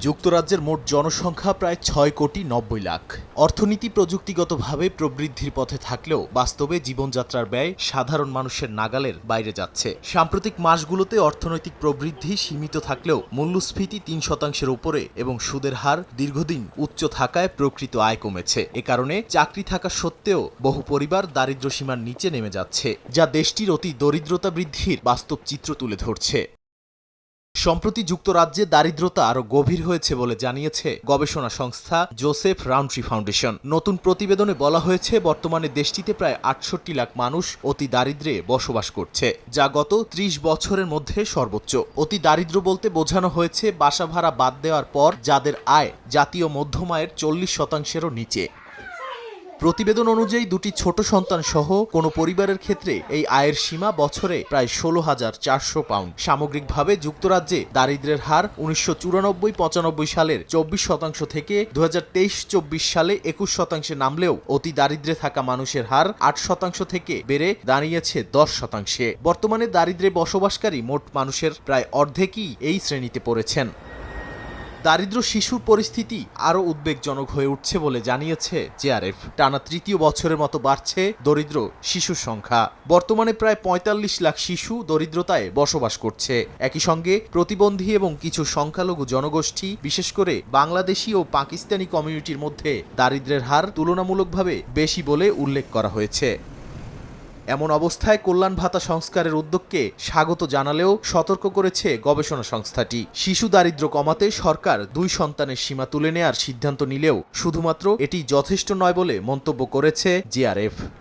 যুক্তরাজ্যের মোট জনসংখ্যা প্রায় ৬,৯০,০০,০০০। অর্থনীতি প্রযুক্তিগতভাবে প্রবৃদ্ধির পথে থাকলেও বাস্তবে জীবনযাত্রার ব্যয় সাধারণ মানুষের নাগালের বাইরে যাচ্ছে। সাম্প্রতিক মাসগুলোতে অর্থনৈতিক প্রবৃদ্ধি সীমিত থাকলেও মূল্যস্ফীতি ৩% উপরে এবং সুদের হার দীর্ঘদিন উচ্চ থাকায় প্রকৃত আয় কমেছে। এ কারণে চাকরি থাকা সত্ত্বেও বহু পরিবার দারিদ্র্যসীমার নিচে নেমে যাচ্ছে, যা দেশটির অতি দরিদ্রতা বৃদ্ধির বাস্তব চিত্র তুলে ধরছে। সম্প্রতি যুক্তরাজ্যে দারিদ্রতা আরও গভীর হয়েছে বলে জানিয়েছে গবেষণা সংস্থা জোসেফ রাউন্ট্রি ফাউন্ডেশন। নতুন প্রতিবেদনে বলা হয়েছে, বর্তমানে দেশটিতে প্রায় ৬৮ লাখ মানুষ অতি দারিদ্র্যে বসবাস করছে, যা গত ৩০ বছরের মধ্যে সর্বোচ্চ। অতি দারিদ্র্য বলতে বোঝানো হয়েছে বাসা ভাড়া বাদ দেওয়ার পর যাদের আয় জাতীয় মধ্যম আয়ের ৪০%-এরও নিচে। প্রতিবেদন অনুযায়ী দুটি ছোট সন্তান সহ কোনো পরিবারের ক্ষেত্রে এই আয়ের সীমা বছরে প্রায় ১৬,৪০০ পাউন্ড। সামগ্রিকভাবে যুক্তরাজ্যে দারিদ্র্যের হার ১৯৯৪-৯৫ সালের ২৪% থেকে ২০২৩-২৪ সালে ২১% নামলেও অতি দারিদ্র্যে থাকা মানুষের হার ৮% থেকে বেড়ে দাঁড়িয়েছে ১০%। বর্তমানে দারিদ্র্যে বসবাসকারী মোট মানুষের প্রায় অর্ধেকই এই শ্রেণীতে পড়েছেন। দারিদ্র শিশুর পরিস্থিতি আরও উদ্বেগজনক হয়ে উঠছে বলে জানিয়েছে জেআরএফ। টানা তৃতীয় বছরের মতো বাড়ছে দরিদ্র শিশুর সংখ্যা। বর্তমানে প্রায় ৪৫ লাখ শিশু দরিদ্রতায় বসবাস করছে। একই সঙ্গে প্রতিবন্ধী এবং কিছু সংখ্যালঘু জনগোষ্ঠী, বিশেষ করে বাংলাদেশি ও পাকিস্তানি কমিউনিটির মধ্যে দারিদ্র্যের হার তুলনামূলকভাবে বেশি বলে উল্লেখ করা হয়েছে। এমন অবস্থায় কল্যাণ ভাতা সংস্কারের উদ্যোগকে স্বাগত জানালেও সতর্ক করেছে গবেষণা সংস্থাটি। শিশু দারিদ্র্য কমাতে সরকার ২ সন্তানের সীমা তুলে নেয়ার সিদ্ধান্ত নিলেও শুধুমাত্র এটি যথেষ্ট নয় বলে মন্তব্য করেছে জেআরএফ।